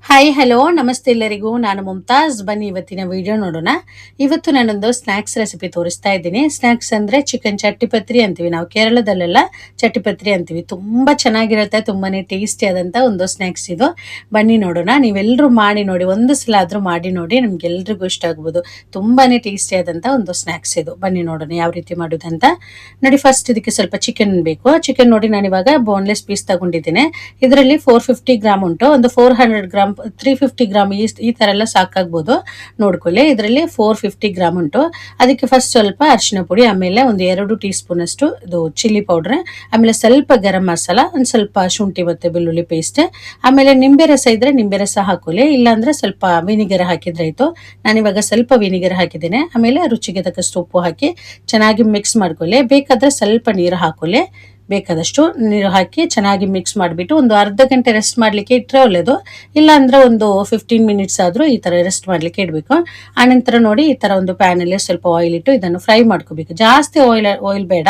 Hi hello ನಮಸ್ತೆ ಎಲ್ಲರಿಗೂ. ನಾನು ಮುಮ್ತಾಜ್. ಬನ್ನಿ ಇವತ್ತಿನ ವಿಡಿಯೋ ನೋಡೋಣ. ಇವತ್ತು ನಾನೊಂದು ಸ್ನ್ಯಾಕ್ಸ್ ರೆಸಿಪಿ ತೋರಿಸ್ತಾ ಇದ್ದೀನಿ. ಸ್ನ್ಯಾಕ್ಸ್ ಅಂದರೆ ಚಿಕನ್ ಚಟ್ಟಿಪತ್ರಿ ಅಂತೀವಿ, ನಾವು ಕೇರಳದಲ್ಲೆಲ್ಲ ಚಟ್ಟಿಪತ್ರಿ ಅಂತೀವಿ. ತುಂಬ ಚೆನ್ನಾಗಿರುತ್ತೆ, ತುಂಬಾ ಟೇಸ್ಟಿ ಆದಂಥ ಒಂದು ಸ್ನ್ಯಾಕ್ಸ್ ಇದು. ಬನ್ನಿ ನೋಡೋಣ. ನೀವೆಲ್ಲರೂ ಮಾಡಿ ನೋಡಿ, ಒಂದು ಸಲ ಆದರೂ ಮಾಡಿ ನೋಡಿ, ನಮಗೆಲ್ರಿಗೂ ಇಷ್ಟ ಆಗ್ಬೋದು. ತುಂಬಾ ಟೇಸ್ಟಿ ಆದಂಥ ಒಂದು ಸ್ನ್ಯಾಕ್ಸ್ ಇದು. ಬನ್ನಿ ನೋಡೋಣ ಯಾವ ರೀತಿ ಮಾಡೋದಂತ. ನೋಡಿ, ಫಸ್ಟ್ ಇದಕ್ಕೆ ಸ್ವಲ್ಪ ಚಿಕನ್ ಬೇಕು. ಚಿಕನ್ ನೋಡಿ, ನಾನಿವಾಗ ಬೋನ್ಲೆಸ್ ಪೀಸ್ ತಗೊಂಡಿದ್ದೀನಿ. ಇದರಲ್ಲಿ 450 ಗ್ರಾಮ್ ಉಂಟು. ಒಂದು 400 ಗ್ರಾಮ್ 350 ಗ್ರಾಮ್ ಈ ತರ ಎಲ್ಲ ಸಾಕಾಗ್ಬೋದು, ನೋಡ್ಕೊಳ್ಳಿ. ಇದರಲ್ಲಿ 450 ಗ್ರಾಮ್ ಉಂಟು. ಅದಕ್ಕೆ ಫಸ್ಟ್ ಸ್ವಲ್ಪ ಅರಿಶಿನ ಪುಡಿ, ಆಮೇಲೆ ಒಂದು 2 ಟೀ ಸ್ಪೂನ್ ಅಷ್ಟು ಇದು ಚಿಲ್ಲಿ ಪೌಡರ್, ಆಮೇಲೆ ಸ್ವಲ್ಪ ಗರಂ ಮಸಾಲ, ಒಂದು ಸ್ವಲ್ಪ ಶುಂಠಿ ಮತ್ತೆ ಬೆಳ್ಳುಳ್ಳಿ ಪೇಸ್ಟ್, ಆಮೇಲೆ ನಿಂಬೆ ರಸ ಇದ್ರೆ ನಿಂಬೆ ರಸ ಹಾಕೊಳ್ಳಿ, ಇಲ್ಲಾಂದ್ರೆ ಸ್ವಲ್ಪ ವಿನಿಗರ್ ಹಾಕಿದ್ರೆ ಆಯ್ತು. ನಾನಿವಾಗ ಸ್ವಲ್ಪ ವಿನಿಗರ್ ಹಾಕಿದ್ದೇನೆ. ಆಮೇಲೆ ರುಚಿಗೆ ತಕ್ಕಷ್ಟು ಉಪ್ಪು ಹಾಕಿ ಚೆನ್ನಾಗಿ ಮಿಕ್ಸ್ ಮಾಡ್ಕೊಳ್ಳಿ. ಬೇಕಾದ್ರೆ ಸ್ವಲ್ಪ ನೀರು ಹಾಕೊಳ್ಳಿ, ಬೇಕಾದಷ್ಟು ನೀರು ಹಾಕಿ ಚೆನ್ನಾಗಿ ಮಿಕ್ಸ್ ಮಾಡಿಬಿಟ್ಟು ಒಂದು ಅರ್ಧ ಗಂಟೆ ರೆಸ್ಟ್ ಮಾಡಲಿಕ್ಕೆ ಇಟ್ಟರೆ ಒಳ್ಳೆಯದು. ಇಲ್ಲ ಅಂದರೆ ಒಂದು 15 ಮಿನಿಟ್ಸ್ ಆದರೂ ಈ ಥರ ರೆಸ್ಟ್ ಮಾಡಲಿಕ್ಕೆ ಇಡಬೇಕು. ಆನಂತರ ನೋಡಿ, ಈ ಥರ ಒಂದು ಪ್ಯಾನಲ್ಲಿ ಸ್ವಲ್ಪ ಆಯಿಲ್ ಇಟ್ಟು ಇದನ್ನು ಫ್ರೈ ಮಾಡ್ಕೋಬೇಕು. ಜಾಸ್ತಿ ಆಯಿಲ್ ಬೇಡ,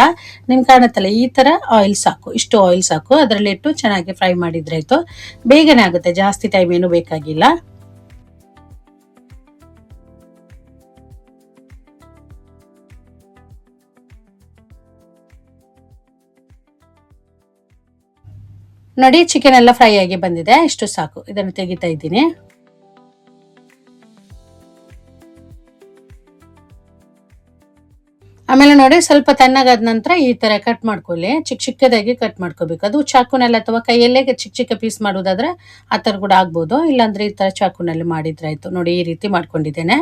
ನಿಮ್ಗೆ ಕಾಣುತ್ತಲ್ಲ ಈ ಥರ ಆಯಿಲ್ ಸಾಕು, ಇಷ್ಟು ಆಯಿಲ್ ಸಾಕು. ಅದರಲ್ಲಿ ಇಟ್ಟು ಚೆನ್ನಾಗಿ ಫ್ರೈ ಮಾಡಿದ್ರೆ ಆಯಿತು. ಬೇಗನೆ ಆಗುತ್ತೆ, ಜಾಸ್ತಿ ಟೈಮ್ ಏನು ಬೇಕಾಗಿಲ್ಲ. ನೋಡಿ, ಚಿಕನ್ ಎಲ್ಲ ಫ್ರೈ ಆಗಿ ಬಂದಿದೆ, ಇಷ್ಟು ಸಾಕು. ಇದನ್ನು ತೆಗಿತಾ ಇದ್ದೀನಿ. ಆಮೇಲೆ ನೋಡಿ, ಸ್ವಲ್ಪ ತಣ್ಣಗಾದ ನಂತರ ಈ ತರ ಕಟ್ ಮಾಡ್ಕೊಳ್ಳಿ. ಚಿಕ್ಕದಾಗಿ ಕಟ್ ಮಾಡ್ಕೋಬೇಕು. ಅದು ಚಾಕುನಲ್ಲಿ ಅಥವಾ ಕೈಯಲ್ಲೇ ಚಿಕ್ಕ ಪೀಸ್ ಮಾಡೋದಾದ್ರೆ ಆ ತರ ಕೂಡ ಆಗ್ಬೋದು, ಇಲ್ಲಾಂದ್ರೆ ಈ ತರ ಚಾಕುನಲ್ಲಿ ಮಾಡಿದ್ರೆ ಆಯ್ತು. ನೋಡಿ, ಈ ರೀತಿ ಮಾಡ್ಕೊಂಡಿದ್ದೇನೆ.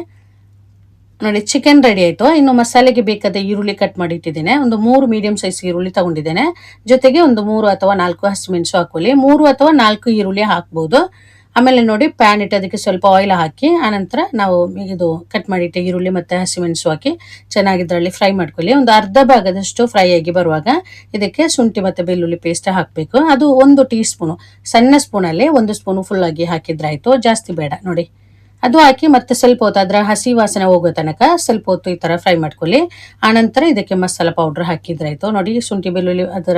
ನೋಡಿ, ಚಿಕನ್ ರೆಡಿ ಆಯ್ತು. ಇನ್ನು ಮಸಾಲೆಗೆ ಬೇಕಾದ ಈರುಳ್ಳಿ ಕಟ್ ಮಾಡಿ ಇಟ್ಟಿದ್ದೇನೆ. ಒಂದು 3 ಮೀಡಿಯಂ ಸೈಜ್ ಈರುಳ್ಳಿ ತಗೊಂಡಿದ್ದೇನೆ. ಜೊತೆಗೆ ಒಂದು 3 ಅಥವಾ 4 ಹಸಿಮೆಣಸು ಹಾಕೊಳ್ಳಿ. 3 ಅಥವಾ 4 ಈರುಳ್ಳಿ ಹಾಕ್ಬೋದು. ಆಮೇಲೆ ನೋಡಿ, ಪ್ಯಾನ್ ಇಟ್ಟು ಅದಕ್ಕೆ ಸ್ವಲ್ಪ ಆಯಿಲ್ ಹಾಕಿ, ಆನಂತರ ನಾವು ಇದು ಕಟ್ ಮಾಡಿಟ್ಟ ಈರುಳ್ಳಿ ಮತ್ತೆ ಹಸಿಮೆಣಸು ಹಾಕಿ ಚೆನ್ನಾಗಿ ಇದರಲ್ಲಿ ಫ್ರೈ ಮಾಡ್ಕೊಳ್ಳಿ. ಒಂದು ಅರ್ಧ ಭಾಗದಷ್ಟು ಫ್ರೈ ಆಗಿ ಬರುವಾಗ ಇದಕ್ಕೆ ಶುಂಠಿ ಮತ್ತೆ ಬೆಳ್ಳುಳ್ಳಿ ಪೇಸ್ಟ್ ಹಾಕಬೇಕು. ಅದು 1 ಟೀ ಸ್ಪೂನು, ಸಣ್ಣ ಸ್ಪೂನಲ್ಲಿ 1 ಸ್ಪೂನು ಫುಲ್ ಆಗಿ ಹಾಕಿದ್ರಾಯ್ತು, ಜಾಸ್ತಿ ಬೇಡ. ನೋಡಿ, ಅದು ಹಾಕಿ ಮತ್ತೆ ಸ್ವಲ್ಪ ಹೊತ್ತು ಅದರ ಹಸಿ ವಾಸನೆ ಹೋಗೋ ತನಕ ಸ್ವಲ್ಪ ಹೊತ್ತು ಈ ತರ ಫ್ರೈ ಮಾಡ್ಕೊಳ್ಳಿ. ಆನಂತರ ಇದಕ್ಕೆ ಮಸಾಲ ಪೌಡರ್ ಹಾಕಿದ್ರಾಯ್ತು. ನೋಡಿ, ಶುಂಠಿ ಬೆಳ್ಳುಳ್ಳಿ ಅದರ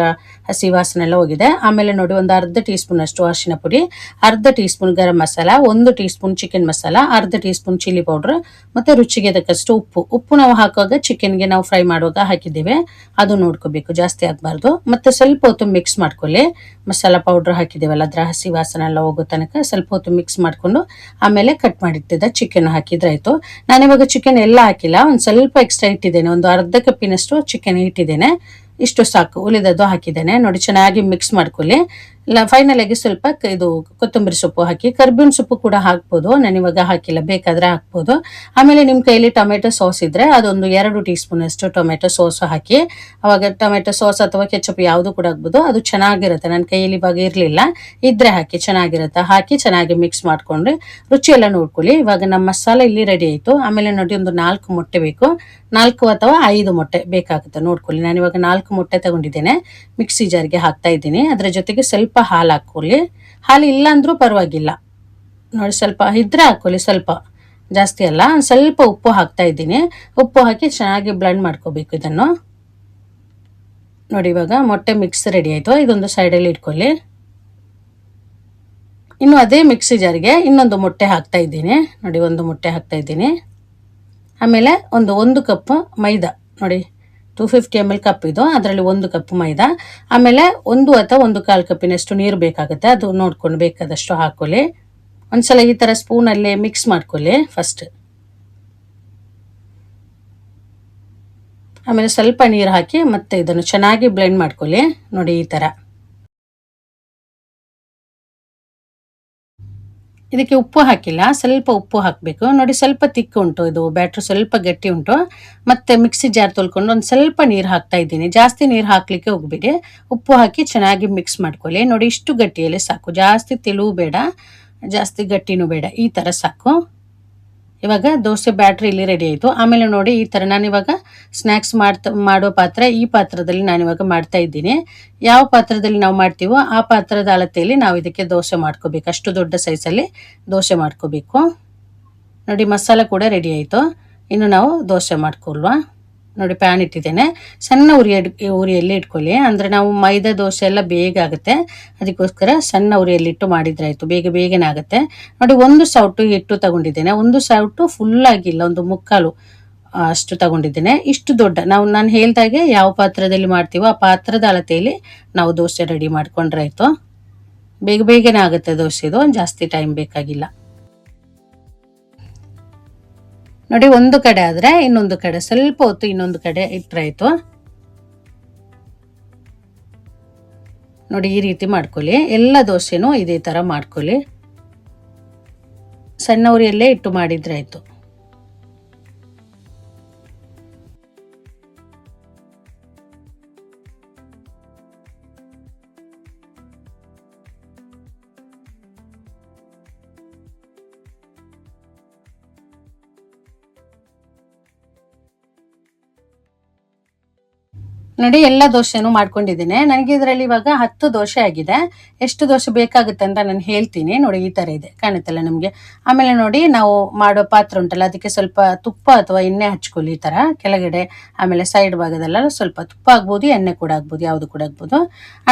ಹಸಿ ವಾಸನೆ ಎಲ್ಲ ಹೋಗಿದೆ. ಆಮೇಲೆ ನೋಡಿ, ಒಂದು ಅರ್ಧ ಟೀ ಸ್ಪೂನ್ ಅಷ್ಟು ಅರಿಶಿನ ಪುಡಿ, ಅರ್ಧ teaspoon garam masala, 1 teaspoon chicken masala, ಅರ್ಧ ಟೀ ಸ್ಪೂನ್ ಚಿಲ್ಲಿ ಪೌಡರ್, ಮತ್ತೆ ರುಚಿಗೆ ತಕ್ಕಷ್ಟು ಉಪ್ಪು ನಾವು ಹಾಕುವಾಗ ಚಿಕನ್ಗೆ ನಾವು ಫ್ರೈ ಮಾಡುವಾಗ ಹಾಕಿದ್ದೇವೆ, ಅದು ನೋಡ್ಕೋಬೇಕು, ಜಾಸ್ತಿ ಆಗಬಾರ್ದು. ಮತ್ತೆ ಸ್ವಲ್ಪ ಹೊತ್ತು ಮಿಕ್ಸ್ ಮಾಡ್ಕೊಳ್ಳಿ. ಮಸಾಲ ಪೌಡರ್ ಹಾಕಿದ್ದೇವಲ್ಲ, ಅದರ ಹಸಿ ವಾಸನೆ ಎಲ್ಲ ಹೋಗೋ ತನಕ ಸ್ವಲ್ಪ ಹೊತ್ತು ಮಿಕ್ಸ್ ಮಾಡ್ಕೊಂಡು ಆಮೇಲೆ ಕಟ್ ಮಾಡಿಟ್ಟಿದ್ದ ಚಿಕನ್ ಹಾಕಿದ್ರಾಯ್ತು. ನಾನಿವಾಗ ಚಿಕನ್ ಎಲ್ಲ ಹಾಕಿಲ್ಲ, ಒಂದು ಸ್ವಲ್ಪ ಎಕ್ಸ್ಟ್ರಾ ಇಟ್ಟಿದ್ದೇನೆ. ಒಂದು ಅರ್ಧ ಕಪ್ಪಿನಷ್ಟು ಚಿಕನ್ ಇಟ್ಟಿದ್ದೇನೆ, ಇಷ್ಟು ಸಾಕು. ಉಳಿದದ್ದು ಹಾಕಿದ್ದೇನೆ. ನೋಡಿ, ಚೆನ್ನಾಗಿ ಮಿಕ್ಸ್ ಮಾಡ್ಕೊಳ್ಳಿ. ಫೈನಲ್ ಆಗಿ ಸ್ವಲ್ಪ ಇದು ಕೊತ್ತಂಬರಿ ಸೊಪ್ಪು ಹಾಕಿ, ಕರ್ಬೇವಿನ ಸೊಪ್ಪು ಕೂಡ ಹಾಕ್ಬೋದು. ನಾನಿವಾಗ ಹಾಕಿಲ್ಲ, ಬೇಕಾದ್ರೆ ಹಾಕ್ಬೋದು. ಆಮೇಲೆ ನಿಮ್ಮ ಕೈಯಲ್ಲಿ ಟೊಮೆಟೊ ಸಾಸ್ ಇದ್ರೆ ಅದೊಂದು 2 ಟೀ ಸ್ಪೂನ್ ಅಷ್ಟು ಟೊಮೆಟೊ ಸಾಸ್ ಹಾಕಿ. ಅವಾಗ ಟೊಮೆಟೊ ಸಾಸ್ ಅಥವಾ ಕೆಚಪ್ ಯಾವುದು ಕೂಡ ಆಗ್ಬೋದು, ಅದು ಚೆನ್ನಾಗಿರುತ್ತೆ. ನನ್ನ ಕೈಯಲ್ಲಿ ಇವಾಗ ಇರಲಿಲ್ಲ, ಇದ್ರೆ ಹಾಕಿ, ಚೆನ್ನಾಗಿರುತ್ತೆ. ಹಾಕಿ ಚೆನ್ನಾಗಿ ಮಿಕ್ಸ್ ಮಾಡ್ಕೊಂಡ್ರೆ ರುಚಿ ಎಲ್ಲ ನೋಡ್ಕೊಳ್ಳಿ. ಇವಾಗ ನಮ್ಮ ಮಸಾಲೆ ಇಲ್ಲಿ ರೆಡಿ ಆಯಿತು. ಆಮೇಲೆ ನೋಡಿ, ಒಂದು 4 ಮೊಟ್ಟೆ ಬೇಕು, 4 ಅಥವಾ 5 ಮೊಟ್ಟೆ ಬೇಕಾಗುತ್ತೆ, ನೋಡ್ಕೊಳ್ಳಿ. ನಾನಿವಾಗ 4 ಮೊಟ್ಟೆ ತಗೊಂಡಿದ್ದೇನೆ, ಮಿಕ್ಸಿ ಜಾರ್ಗೆ ಹಾಕ್ತಾ ಇದ್ದೀನಿ. ಅದರ ಜೊತೆಗೆ ಸ್ವಲ್ಪ ಹಾಲು ಹಾಕೊಳ್ಳಿ. ಹಾಲು ಇಲ್ಲ ಅಂದ್ರೂ ಪರವಾಗಿಲ್ಲ, ನೋಡಿ ಸ್ವಲ್ಪ ಇದ್ರೆ ಹಾಕೊಳ್ಳಿ, ಸ್ವಲ್ಪ ಜಾಸ್ತಿ ಅಲ್ಲ. ಸ್ವಲ್ಪ ಉಪ್ಪು ಹಾಕ್ತಾ ಇದ್ದೀನಿ. ಉಪ್ಪು ಹಾಕಿ ಚೆನ್ನಾಗಿ ಬ್ಲೆಂಡ್ ಮಾಡ್ಕೋಬೇಕು ಇದನ್ನು. ನೋಡಿ, ಇವಾಗ ಮೊಟ್ಟೆ ಮಿಕ್ಸ್ ರೆಡಿ ಆಯಿತು. ಇದೊಂದು ಸೈಡಲ್ಲಿ ಇಟ್ಕೊಳ್ಳಿ. ಇನ್ನು ಅದೇ ಮಿಕ್ಸಿ ಜಾರ್ಗೆ ಇನ್ನೊಂದು ಮೊಟ್ಟೆ ಹಾಕ್ತಾ ಇದ್ದೀನಿ. ನೋಡಿ, 1 ಮೊಟ್ಟೆ ಹಾಕ್ತಾ ಇದ್ದೀನಿ. ಆಮೇಲೆ ಒಂದು ಕಪ್ ಮೈದಾ, ನೋಡಿ 250 ml ಕಪ್ ಇದು, ಅದರಲ್ಲಿ 1 ಕಪ್ ಮೈದಾ. ಆಮೇಲೆ 1 ಅಥವಾ 1/4 ಕಪ್ಪಿನಷ್ಟು ನೀರು ಬೇಕಾಗುತ್ತೆ, ಅದು ನೋಡ್ಕೊಂಡು ಬೇಕಾದಷ್ಟು ಹಾಕೊಳ್ಳಿ. ಒಂದ್ಸಲ ಈ ಥರ ಸ್ಪೂನಲ್ಲಿ ಮಿಕ್ಸ್ ಮಾಡ್ಕೊಳ್ಳಿ ಫಸ್ಟ್. ಆಮೇಲೆ ಸ್ವಲ್ಪ ನೀರು ಹಾಕಿ ಮತ್ತೆ ಇದನ್ನು ಚೆನ್ನಾಗಿ ಬ್ಲೆಂಡ್ ಮಾಡ್ಕೊಳ್ಳಿ. ನೋಡಿ, ಈ ಥರ. ಇದಕ್ಕೆ ಉಪ್ಪು ಹಾಕಿಲ್ಲ, ಸ್ವಲ್ಪ ಉಪ್ಪು ಹಾಕಬೇಕು. ನೋಡಿ, ಸ್ವಲ್ಪ ತಿಕ್ಕು ಉಂಟು ಇದು ಬ್ಯಾಟ್ರ್, ಸ್ವಲ್ಪ ಗಟ್ಟಿ ಉಂಟು. ಮತ್ತೆ ಮಿಕ್ಸಿ ಜಾರ್ ತೊಳ್ಕೊಂಡು ಒಂದು ಸ್ವಲ್ಪ ನೀರು ಹಾಕ್ತಾ ಇದ್ದೀನಿ. ಜಾಸ್ತಿ ನೀರು ಹಾಕ್ಲಿಕ್ಕೆ ಹೋಗ್ಬೇಡಿ. ಉಪ್ಪು ಹಾಕಿ ಚೆನ್ನಾಗಿ ಮಿಕ್ಸ್ ಮಾಡ್ಕೊಳ್ಳಿ. ನೋಡಿ, ಇಷ್ಟು ಗಟ್ಟಿಯಲ್ಲಿ ಸಾಕು, ಜಾಸ್ತಿ ತೆಳು ಬೇಡ, ಜಾಸ್ತಿ ಗಟ್ಟಿನೂ ಬೇಡ, ಈ ಥರ ಸಾಕು. ಇವಾಗ ದೋಸೆ ಬ್ಯಾಟ್ರಿ ಇಲ್ಲಿ ರೆಡಿ ಆಯಿತು. ಆಮೇಲೆ ನೋಡಿ, ಈ ಥರ ನಾನಿವಾಗ ಸ್ನ್ಯಾಕ್ಸ್ ಮಾಡೋ ಪಾತ್ರೆ, ಈ ಪಾತ್ರದಲ್ಲಿ ನಾನಿವಾಗ ಮಾಡ್ತಾ ಇದ್ದೀನಿ. ಯಾವ ಪಾತ್ರದಲ್ಲಿ ನಾವು ಮಾಡ್ತೀವೋ ಆ ಪಾತ್ರದ ಅಳತೆಯಲ್ಲಿ ನಾವು ಇದಕ್ಕೆ ದೋಸೆ ಮಾಡ್ಕೋಬೇಕು. ಅಷ್ಟು ದೊಡ್ಡ ಸೈಜಲ್ಲಿ ದೋಸೆ ಮಾಡ್ಕೋಬೇಕು. ನೋಡಿ, ಮಸಾಲೆ ಕೂಡ ರೆಡಿ ಆಯಿತು. ಇನ್ನು ನಾವು ದೋಸೆ ಮಾಡ್ಕೊಳ್ವಾ. ನೋಡಿ ಪ್ಯಾನ್ ಇಟ್ಟಿದ್ದೇನೆ. ಸಣ್ಣ ಉರಿಯಲ್ಲಿ ಇಟ್ಕೊಳ್ಳಿ, ಅಂದರೆ ನಾವು ಮೈದಾ ದೋಸೆ ಎಲ್ಲ ಬೇಗ ಆಗುತ್ತೆ, ಅದಕ್ಕೋಸ್ಕರ ಸಣ್ಣ ಉರಿಯಲ್ಲಿಟ್ಟು ಮಾಡಿದ್ರೆ ಆಯಿತು, ಬೇಗನೆ ಆಗುತ್ತೆ. ನೋಡಿ ಒಂದು ಸೌಟು ಹಿಟ್ಟು ತಗೊಂಡಿದ್ದೇನೆ, ಒಂದು ಸೌಟು ಫುಲ್ ಆಗಿಲ್ಲ, ಒಂದು ಮುಕ್ಕಾಲು ಅಷ್ಟು ತಗೊಂಡಿದ್ದೇನೆ. ಇಷ್ಟು ದೊಡ್ಡ ನಾನು ಹೇಳ್ದಾಗೆ ಯಾವ ಪಾತ್ರದಲ್ಲಿ ಮಾಡ್ತೀವೋ ಆ ಪಾತ್ರದ ಅಳತೆಯಲ್ಲಿ ನಾವು ದೋಸೆ ರೆಡಿ ಮಾಡ್ಕೊಂಡ್ರೆ ಆಯಿತು. ಬೇಗನೆ ಆಗುತ್ತೆ ದೋಸೆ, ಇದು ಜಾಸ್ತಿ ಟೈಮ್ ಬೇಕಾಗಿಲ್ಲ. ನೋಡಿ ಒಂದು ಕಡೆ ಆದ್ರೆ ಇನ್ನೊಂದು ಕಡೆ ಸ್ವಲ್ಪ ಹೊತ್ತು ಇನ್ನೊಂದು ಕಡೆ ಇಟ್ರಾಯ್ತು. ನೋಡಿ ಈ ರೀತಿ ಮಾಡ್ಕೊಳ್ಳಿ, ಎಲ್ಲ ದೋಸೆನೂ ಇದೇ ತರ ಮಾಡ್ಕೊಳ್ಳಿ. ಸಣ್ಣ ಉರಿಯಲ್ಲೇ ಇಟ್ಟು ಮಾಡಿದ್ರೆ ಆಯ್ತು. ನೋಡಿ ಎಲ್ಲ ದೋಸೆನೂ ಮಾಡ್ಕೊಂಡಿದ್ದೀನಿ. ನನಗೆ ಇದರಲ್ಲಿ ಇವಾಗ 10 ದೋಸೆ ಆಗಿದೆ. ಎಷ್ಟು ದೋಸೆ ಬೇಕಾಗುತ್ತೆ ಅಂತ ನಾನು ಹೇಳ್ತೀನಿ. ನೋಡಿ ಈ ತರ ಇದೆ, ಕಾಣುತ್ತಲ್ಲ ನಮಗೆ. ಆಮೇಲೆ ನೋಡಿ ನಾವು ಮಾಡೋ ಪಾತ್ರ ಉಂಟಲ್ಲ, ಅದಕ್ಕೆ ಸ್ವಲ್ಪ ತುಪ್ಪ ಅಥವಾ ಎಣ್ಣೆ ಹಚ್ಕೊಳ್ಳಿ ಈ ತರ ಕೆಳಗಡೆ. ಆಮೇಲೆ ಸೈಡ್ ಭಾಗದಲ್ಲ ಸ್ವಲ್ಪ ತುಪ್ಪ ಆಗ್ಬೋದು, ಎಣ್ಣೆ ಕೂಡ ಆಗ್ಬೋದು, ಯಾವುದು ಕೂಡ ಆಗ್ಬೋದು.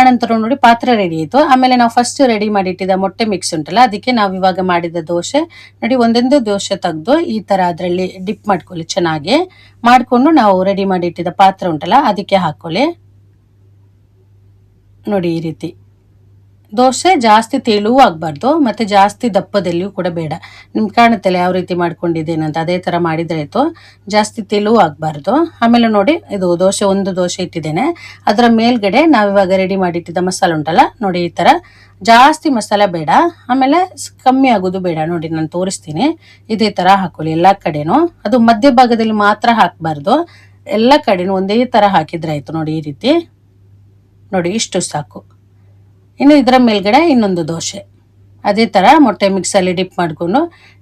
ಆನಂತರ ನೋಡಿ ಪಾತ್ರ ರೆಡಿ ಆಯಿತು. ಆಮೇಲೆ ನಾವು ಫಸ್ಟ್ ರೆಡಿ ಮಾಡಿ ಇಟ್ಟಿದ್ದ ಮೊಟ್ಟೆ ಮಿಕ್ಸ್ ಉಂಟಲ್ಲ, ಅದಕ್ಕೆ ನಾವು ಇವಾಗ ಮಾಡಿದ ದೋಸೆ ನೋಡಿ ಒಂದೊಂದು ದೋಸೆ ತೆಗೆದು ಈ ತರ ಅದರಲ್ಲಿ ಡಿಪ್ ಮಾಡ್ಕೊಳ್ಳಿ. ಚೆನ್ನಾಗಿ ಮಾಡ್ಕೊಂಡು ನಾವು ರೆಡಿ ಮಾಡಿ ಇಟ್ಟಿದ್ದ ಪಾತ್ರ ಉಂಟಲ್ಲ ಅದಕ್ಕೆ ಹಾಕೊಳ್ಳಿ. ನೋಡಿ ಈ ರೀತಿ. ದೋಸೆ ಜಾಸ್ತಿ ತೆಳುವೂ ಆಗಬಾರ್ದು ಮತ್ತೆ ಜಾಸ್ತಿ ದಪ್ಪದಲ್ಲಿಯೂ ಕೂಡ ಬೇಡ. ನಿಮ್ಗೆ ಕಾಣುತ್ತಲ್ಲ ಯಾವ ರೀತಿ ಮಾಡ್ಕೊಂಡಿದ್ದೇನೆ ಅಂತ, ಅದೇ ತರ ಮಾಡಿದ್ರೆ ಆಯ್ತು, ಜಾಸ್ತಿ ತೆಳುವು ಆಗಬಾರ್ದು. ಆಮೇಲೆ ನೋಡಿ ಇದು ಒಂದು ದೋಸೆ ಇಟ್ಟಿದ್ದೇನೆ, ಅದರ ಮೇಲ್ಗಡೆ ನಾವಿವಾಗ ರೆಡಿ ಮಾಡಿಟ್ಟಿದ್ದ ಮಸಾಲೆ ಉಂಟಲ್ಲ ನೋಡಿ ಈ ತರ. ಜಾಸ್ತಿ ಮಸಾಲೆ ಬೇಡ, ಆಮೇಲೆ ಕಮ್ಮಿ ಆಗೋದು ಬೇಡ. ನೋಡಿ ನಾನು ತೋರಿಸ್ತೀನಿ, ಇದೇ ತರ ಹಾಕೊಳ್ಳಿ ಎಲ್ಲ ಕಡೆನೂ. ಅದು ಮಧ್ಯಭಾಗದಲ್ಲಿ ಮಾತ್ರ ಹಾಕಬಾರ್ದು, ಎಲ್ಲ ಕಡೆನೂ ಒಂದೇ ತರ ಹಾಕಿದ್ರೆ ಆಯ್ತು. ನೋಡಿ ಈ ರೀತಿ. ನೋಡಿ ಇಷ್ಟು ಸಾಕು. ಇನ್ನು ಇದರ ಮೇಲ್ಗಡೆ ಇನ್ನೊಂದು ದೋಸೆ ಅದೇ ತರ ಮೊಟ್ಟೆ ಮಿಕ್ಸಲ್ಲಿ ಡಿಪ್ ಮಾಡಿಕೊಂಡು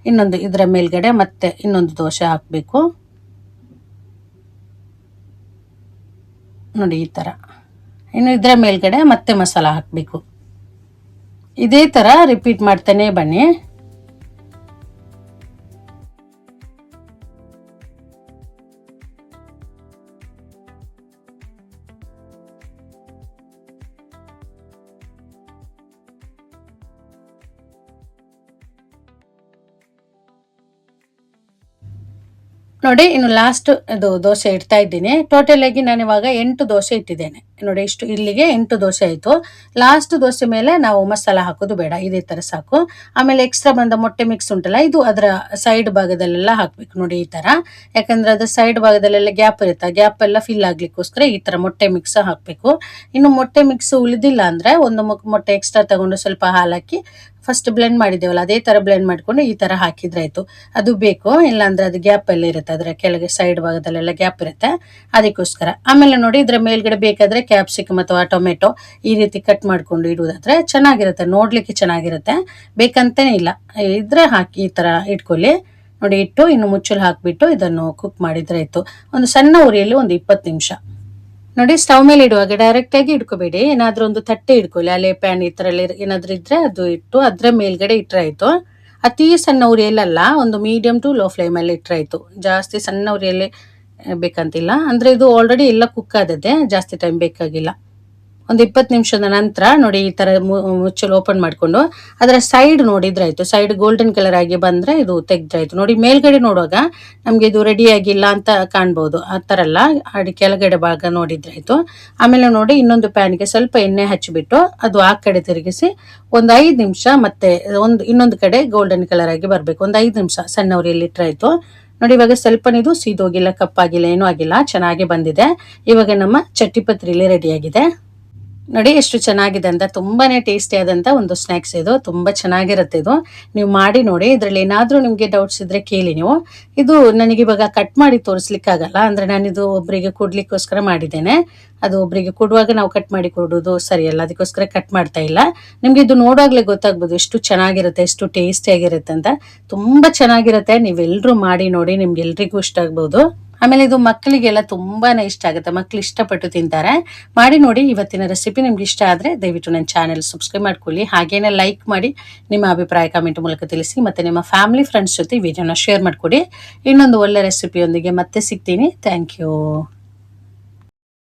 ಇನ್ನೊಂದು ಇದರ ಮೇಲ್ಗಡೆ ಮತ್ತೆ ಇನ್ನೊಂದು ದೋಸೆ ಹಾಕಬೇಕು. ನೋಡಿ ಈ ತರ. ಇನ್ನು ಇದರ ಮೇಲ್ಗಡೆ ಮತ್ತೆ ಮಸಾಲ ಹಾಕಬೇಕು. ಇದೇ ತರ ರಿಪೀಟ್ ಮಾಡ್ತಾನೆ ಬನ್ನಿ. ನೋಡಿ ಇನ್ನು ಲಾಸ್ಟ್ ಇದು ದೋಸೆ ಇಡ್ತಾ ಇದ್ದೀನಿ. ಟೋಟಲ್ ಆಗಿ ನಾನು ಇವಾಗ 8 ದೋಸೆ ಇಟ್ಟಿದ್ದೇನೆ. ನೋಡಿ ಇಷ್ಟು, ಇಲ್ಲಿಗೆ 8 ದೋಸೆ ಆಯ್ತು. ಲಾಸ್ಟ್ ದೋಸೆ ಮೇಲೆ ನಾವು ಮಸಾಲ ಹಾಕೋದು ಬೇಡ, ಇದೇ ತರ ಸಾಕು. ಆಮೇಲೆ ಎಕ್ಸ್ಟ್ರಾ ಬಂದ ಮೊಟ್ಟೆ ಮಿಕ್ಸ್ ಉಂಟಲ್ಲ, ಇದು ಅದರ ಸೈಡ್ ಭಾಗದಲ್ಲೆಲ್ಲ ಹಾಕ್ಬೇಕು. ನೋಡಿ ಈ ತರ, ಯಾಕಂದ್ರೆ ಅದ್ರ ಸೈಡ್ ಭಾಗದಲ್ಲೆಲ್ಲ ಗ್ಯಾಪ್ ಇರುತ್ತೆ, ಗ್ಯಾಪ್ ಎಲ್ಲ ಫಿಲ್ ಆಗ್ಲಿಕ್ಕೋಸ್ಕರ ಈ ತರ ಮೊಟ್ಟೆ ಮಿಕ್ಸ್ ಹಾಕ್ಬೇಕು. ಇನ್ನು ಮೊಟ್ಟೆ ಮಿಕ್ಸ್ ಉಳಿದಿಲ್ಲ ಅಂದ್ರೆ ಒಂದು ಮೊಟ್ಟೆ ಎಕ್ಸ್ಟ್ರಾ ತಗೊಂಡು ಸ್ವಲ್ಪ ಹಾಲಾಕಿ ಫಸ್ಟ್ ಬ್ಲೆಂಡ್ ಮಾಡಿದ್ದೇವಲ್ಲ ಅದೇ ತರ ಬ್ಲೆಂಡ್ ಮಾಡ್ಕೊಂಡು ಈ ತರ ಹಾಕಿದ್ರೆ ಆಯ್ತು. ಅದು ಬೇಕು, ಇಲ್ಲಾಂದ್ರೆ ಅದು ಗ್ಯಾಪ್ ಎಲ್ಲ ಇರುತ್ತೆ, ಅದರ ಕೆಳಗೆ ಸೈಡ್ ಭಾಗದಲ್ಲೆಲ್ಲ ಗ್ಯಾಪ್ ಇರುತ್ತೆ, ಅದಕ್ಕೋಸ್ಕರ. ಆಮೇಲೆ ನೋಡಿ ಇದ್ರ ಮೇಲ್ಗಡೆ ಬೇಕಾದ್ರೆ ಕ್ಯಾಪ್ಸಿಕಮ್ ಅಥವಾ ಟೊಮೆಟೊ ಈ ರೀತಿ ಕಟ್ ಮಾಡ್ಕೊಂಡು ಇಡುವುದಾದ್ರೆ ಚೆನ್ನಾಗಿರುತ್ತೆ, ನೋಡ್ಲಿಕ್ಕೆ ಚೆನ್ನಾಗಿರುತ್ತೆ. ಬೇಕಂತಾನೆ ಇಲ್ಲ, ಇದ್ರೆ ಹಾಕಿ ಈ ತರ ಇಟ್ಕೊಳ್ಳಿ. ನೋಡಿ ಇಟ್ಟು ಇನ್ನು ಮುಚ್ಚಲು ಹಾಕ್ಬಿಟ್ಟು ಇದನ್ನು ಕುಕ್ ಮಾಡಿದ್ರೆ ಆಯ್ತು. ಒಂದು ಸಣ್ಣ ಉರಿಯಲ್ಲಿ ಒಂದು 20 ನಿಮಿಷ. ನೋಡಿ ಸ್ಟವ್ ಮೇಲೆ ಇಡುವಾಗ ಡೈರೆಕ್ಟ್ ಆಗಿ ಇಟ್ಕೋಬೇಡಿ, ಏನಾದ್ರೂ ಒಂದು ತಟ್ಟೆ ಇಟ್ಕೊಳ್ಳಿ, ಅಲ್ಲೇ ಪ್ಯಾನ್ ಈ ತರ ಏನಾದ್ರೂ ಇದ್ರೆ ಅದು ಇಟ್ಟು ಅದ್ರ ಮೇಲ್ಗಡೆ ಇಟ್ರೆ ಆಯ್ತು. ಅತಿ ಸಣ್ಣ ಉರಿಯಲ್ಲ, ಒಂದು ಮೀಡಿಯಂ ಟು ಲೋ ಫ್ಲೇಮ್ ಅಲ್ಲಿ ಇಟ್ರೆ ಆಯ್ತು. ಜಾಸ್ತಿ ಸಣ್ಣ ಉರಿಯಲ್ಲಿ ಬೇಕಂತಿಲ್ಲ, ಅಂದ್ರೆ ಇದು ಆಲ್ರೆಡಿ ಎಲ್ಲ ಕುಕ್ ಆದದ್ದೇ, ಜಾಸ್ತಿ ಟೈಮ್ ಬೇಕಾಗಿಲ್ಲ. ಒಂದು 20 ನಿಮಿಷದ ನಂತರ ನೋಡಿ ಈ ತರ ಮುಚ್ಚಲು ಓಪನ್ ಮಾಡ್ಕೊಂಡು ಅದರ ಸೈಡ್ ನೋಡಿದ್ರೆ ಆಯ್ತು. ಸೈಡ್ ಗೋಲ್ಡನ್ ಕಲರ್ ಆಗಿ ಬಂದ್ರೆ ಇದು ತೆಗ್ದ್ರಾಯ್ತು. ನೋಡಿ ಮೇಲ್ಗಡೆ ನೋಡುವಾಗ ನಮ್ಗೆ ಇದು ರೆಡಿ ಆಗಿಲ್ಲ ಅಂತ ಕಾಣ್ಬಹುದು, ಆ ತರ ಎಲ್ಲ ಅಡಿ ಕೆಳಗಡೆ ಭಾಗ ನೋಡಿದ್ರೆ ಆಯ್ತು. ಆಮೇಲೆ ನೋಡಿ ಇನ್ನೊಂದು ಪ್ಯಾನ್ಗೆ ಸ್ವಲ್ಪ ಎಣ್ಣೆ ಹಚ್ಚಿಬಿಟ್ಟು ಅದು ಆ ಕಡೆ ತಿರುಗಿಸಿ ಒಂದು 5 ನಿಮಿಷ ಮತ್ತೆ ಇನ್ನೊಂದು ಕಡೆ ಗೋಲ್ಡನ್ ಕಲರ್ ಆಗಿ ಬರ್ಬೇಕು. ಒಂದು 5 ನಿಮಿಷ ಸಣ್ಣ ಉರಿಯಲ್ಲಿ ಇಟ್ರಾಯ್ತು. ನೋಡಿ ಇವಾಗ ಸ್ವಲ್ಪನಿದು ಸೀದೋಗಿಲ್ಲ, ಕಪ್ಪಾಗಿಲ್ಲ, ಏನೂ ಆಗಿಲ್ಲ, ಚೆನ್ನಾಗಿ ಬಂದಿದೆ. ಇವಾಗ ನಮ್ಮ ಚಟ್ಟಿ ಪತ್ರಿಲಿ ರೆಡಿ ಆಗಿದೆ. ನೋಡಿ ಎಷ್ಟು ಚೆನ್ನಾಗಿದೆ ಅಂತ, ತುಂಬಾನೇ ಟೇಸ್ಟಿ ಆದಂತ ಒಂದು ಸ್ನಾಕ್ಸ್ ಇದು, ತುಂಬಾ ಚೆನ್ನಾಗಿರುತ್ತೆ ಇದು. ನೀವು ಮಾಡಿ ನೋಡಿ. ಇದ್ರಲ್ಲಿ ಏನಾದ್ರೂ ನಿಮ್ಗೆ ಡೌಟ್ಸ್ ಇದ್ರೆ ಕೇಳಿ ನೀವು. ಇದು ನನಗೆ ಇವಾಗ ಕಟ್ ಮಾಡಿ ತೋರಿಸ್ಲಿಕ್ಕೆ ಆಗಲ್ಲ, ಅಂದ್ರೆ ನಾನಿದು ಒಬ್ಬರಿಗೆ ಕೊಡ್ಲಿಕ್ಕೋಸ್ಕರ ಮಾಡಿದ್ದೇನೆ. ಅದು ಒಬ್ಬರಿಗೆ ಕೊಡುವಾಗ ನಾವು ಕಟ್ ಮಾಡಿ ಕೊಡೋದು ಸರಿಯಲ್ಲ, ಅದಕ್ಕೋಸ್ಕರ ಕಟ್ ಮಾಡ್ತಾ ಇಲ್ಲ. ನಿಮ್ಗೆ ಇದು ನೋಡುವಾಗ್ಲೇ ಗೊತ್ತಾಗ್ಬೋದು ಎಷ್ಟು ಚೆನ್ನಾಗಿರುತ್ತೆ, ಎಷ್ಟು ಟೇಸ್ಟಿ ಆಗಿರುತ್ತೆ ಅಂತ. ತುಂಬಾ ಚೆನ್ನಾಗಿರುತ್ತೆ, ನೀವೆಲ್ಲರೂ ಮಾಡಿ ನೋಡಿ, ನಿಮ್ಗೆ ಎಲ್ರಿಗೂ ಇಷ್ಟ ಆಗ್ಬೋದು. ಆಮೇಲೆ ಇದು ಮಕ್ಕಳಿಗೆಲ್ಲ ತುಂಬಾನೇ ಇಷ್ಟ ಆಗುತ್ತೆ, ಮಕ್ಕಳು ಇಷ್ಟಪಟ್ಟು ತಿಂತಾರೆ. ಮಾಡಿ ನೋಡಿ. ಇವತ್ತಿನ ರೆಸಿಪಿ ನಿಮ್ಗೆ ಇಷ್ಟ ಆದ್ರೆ ದಯವಿಟ್ಟು ನನ್ನ ಚಾನೆಲ್ ಸಬ್ಸ್ಕ್ರೈಬ್ ಮಾಡ್ಕೊಳ್ಳಿ, ಹಾಗೇನೆ ಲೈಕ್ ಮಾಡಿ, ನಿಮ್ಮ ಅಭಿಪ್ರಾಯ ಕಮೆಂಟ್ ಮೂಲಕ ತಿಳಿಸಿ, ಮತ್ತೆ ನಿಮ್ಮ ಫ್ಯಾಮಿಲಿ ಫ್ರೆಂಡ್ಸ್ ಜೊತೆ ವಿಡಿಯೋನ ಶೇರ್ ಮಾಡ್ಕೊಡಿ. ಇನ್ನೊಂದು ಒಳ್ಳೆ ರೆಸಿಪಿಯೊಂದಿಗೆ ಮತ್ತೆ ಸಿಗ್ತೀನಿ. Thank you.